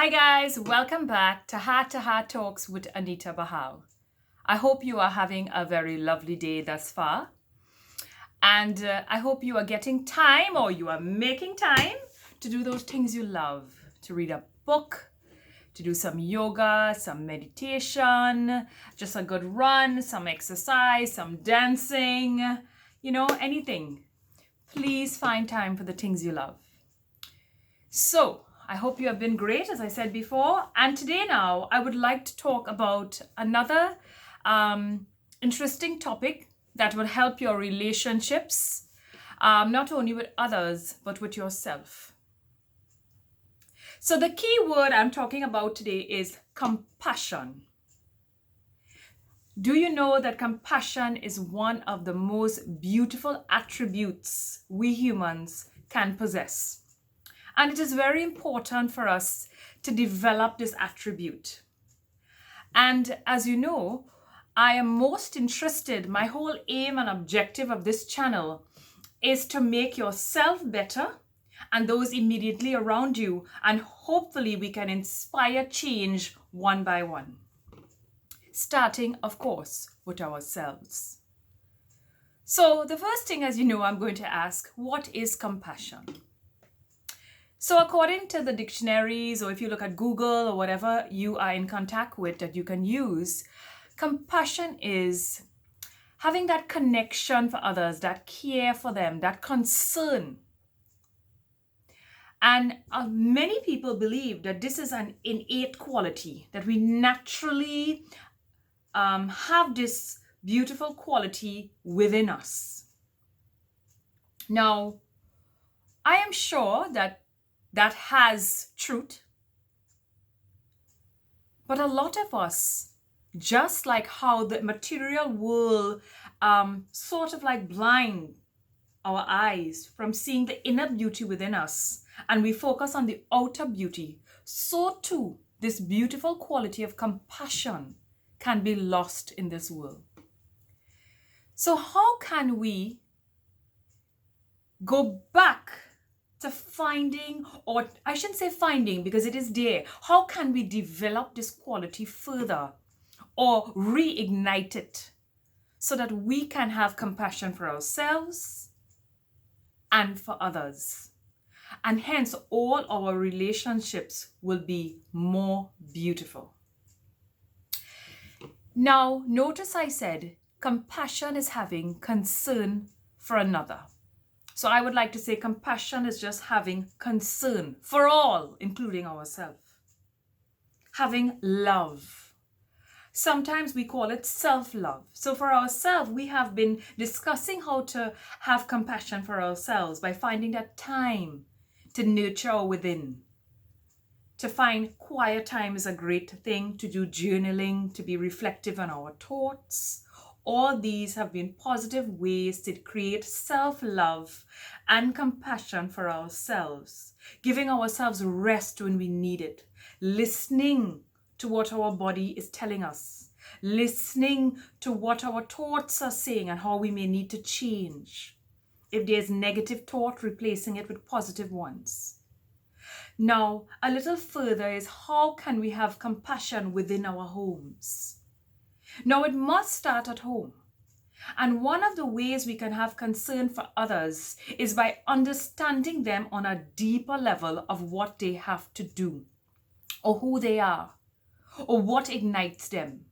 Hi guys, welcome back to Heart Talks with Anita Bahal. I hope you are having a very lovely day thus far. And I hope you are getting time or you are making time to do those things you love. To read a book, to do some yoga, some meditation, just a good run, some exercise, some dancing, anything. Please find time for the things you love. So, I hope you have been great, as I said before. And today now, I would like to talk about another interesting topic that will help your relationships, not only with others, but with yourself. So the key word I'm talking about today is compassion. Do you know that compassion is one of the most beautiful attributes we humans can possess? And it is very important for us to develop this attribute. And as you know, I am most interested, my whole aim and objective of this channel is to make yourself better and those immediately around you. And hopefully we can inspire change one by one. Starting, of course, with ourselves. So the first thing, as you know, I'm going to ask, what is compassion? So according to the dictionaries, or if you look at Google or whatever you are in contact with that you can use, compassion is having that connection for others, that care for them, that concern. And many people believe that this is an innate quality, that we naturally have this beautiful quality within us. Now, I am sure that has truth. But a lot of us, just like how the material world sort of like blind our eyes from seeing the inner beauty within us, and we focus on the outer beauty, so too this beautiful quality of compassion can be lost in this world. So how can we go back to finding, or I shouldn't say finding because it is there. How can we develop this quality further or reignite it so that we can have compassion for ourselves and for others? And hence all our relationships will be more beautiful. Now, notice I said compassion is having concern for another. So I would like to say compassion is just having concern for all, including ourselves. Having love. Sometimes we call it self-love. So for ourselves, we have been discussing how to have compassion for ourselves by finding that time to nurture our within. To find quiet time is a great thing, to do journaling, to be reflective on our thoughts. All these have been positive ways to create self-love and compassion for ourselves, giving ourselves rest when we need it, listening to what our body is telling us, listening to what our thoughts are saying and how we may need to change. If there's negative thought, replacing it with positive ones. Now, a little further is how can we have compassion within our homes? Now, it must start at home. And one of the ways we can have concern for others is by understanding them on a deeper level of what they have to do, or who they are, or what ignites them.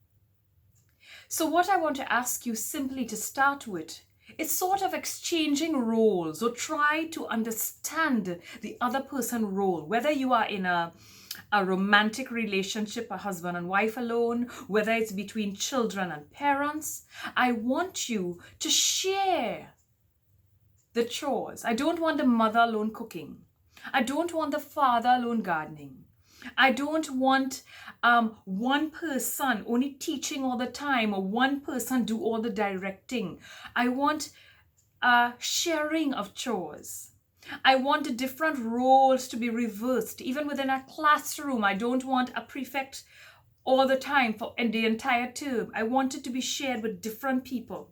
So what I want to ask you simply to start with is sort of exchanging roles, or try to understand the other person's role, whether you are in a romantic relationship, a husband and wife alone, whether it's between children and parents. I want you to share the chores. I don't want the mother alone cooking. I don't want the father alone gardening. I don't want one person only teaching all the time, or one person do all the directing. I want sharing of chores. I want the different roles to be reversed. Even within a classroom, I don't want a prefect all the time in the entire term. I want it to be shared with different people.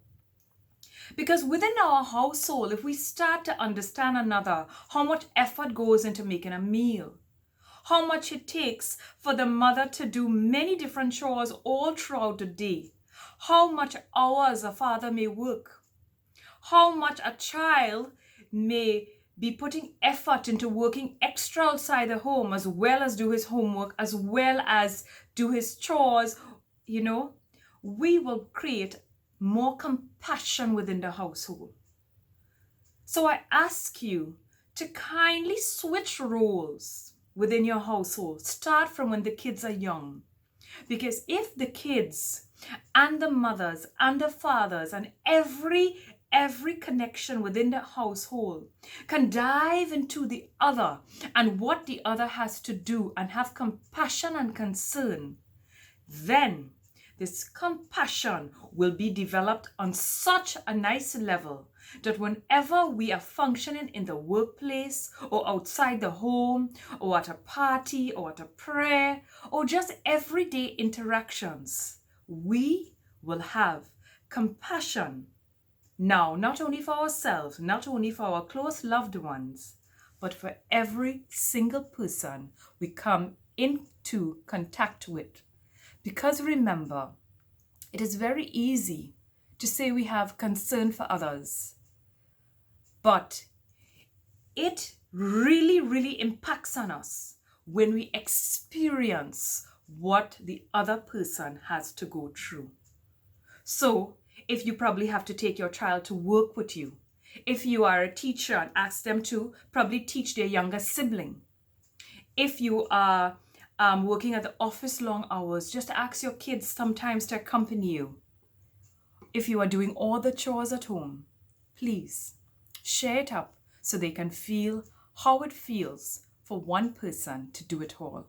Because within our household, if we start to understand another, how much effort goes into making a meal, how much it takes for the mother to do many different chores all throughout the day, how much hours a father may work, how much a child may be putting effort into working extra outside the home, as well as do his homework, as well as do his chores, we will create more compassion within the household. So I ask you to kindly switch roles within your household. Start from when the kids are young. Because if the kids and the mothers and the fathers and every connection within the household can dive into the other and what the other has to do and have compassion and concern, then this compassion will be developed on such a nice level that whenever we are functioning in the workplace or outside the home or at a party or at a prayer or just everyday interactions, we will have compassion. Now, not only for ourselves, not only for our close loved ones, but for every single person we come into contact with. Because remember, it is very easy to say we have concern for others, but it really, really impacts on us when we experience what the other person has to go through. So, if you probably have to take your child to work with you, if you are a teacher and ask them to probably teach their younger sibling, if you are working at the office long hours, just ask your kids sometimes to accompany you. If you are doing all the chores at home, please share it up so they can feel how it feels for one person to do it all.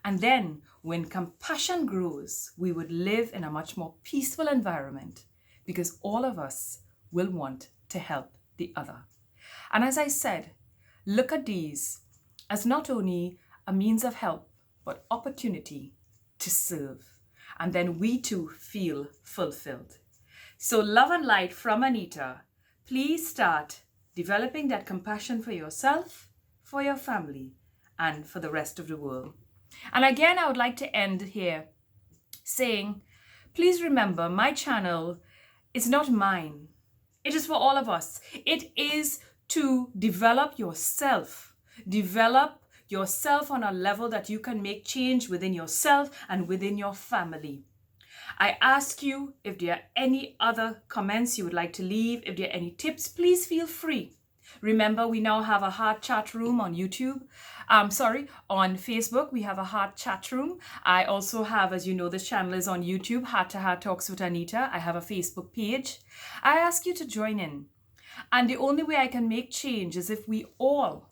And then when compassion grows, we would live in a much more peaceful environment because all of us will want to help the other. And as I said, look at these as not only a means of help, but opportunity to serve. And then we too feel fulfilled. So love and light from Anita. Please start developing that compassion for yourself, for your family, and for the rest of the world. And again, I would like to end here saying, please remember my channel is not mine. It is for all of us. It is to develop yourself. Develop yourself on a level that you can make change within yourself and within your family. I ask you, if there are any other comments you would like to leave, if there are any tips, please feel free. Remember, we now have a heart chat room on YouTube. On Facebook, we have a heart chat room. I also have, as you know, this channel is on YouTube, Heart to Heart Talks with Anita. I have a Facebook page. I ask you to join in. And the only way I can make change is if we all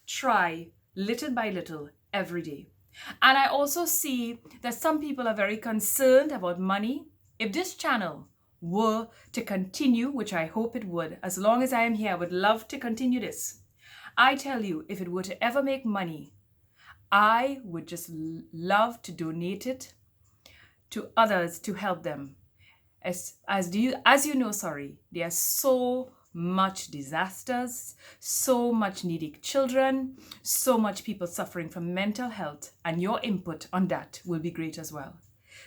try little by little every day. And I also see that some people are very concerned about money. If this channel were to continue, which I hope it would, as long as I am here, I would love to continue this. I tell you, if it were to ever make money, I would just love to donate it to others to help them. As you know, there are so much disasters, so much needy children, so much people suffering from mental health, and your input on that will be great as well.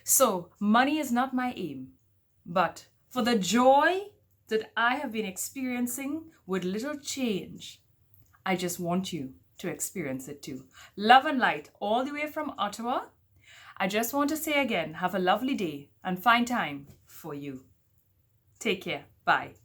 So money is not my aim, but for the joy that I have been experiencing with little change, I just want you to experience it too. Love and light all the way from Ottawa. I just want to say again, have a lovely day and find time for you. Take care. Bye.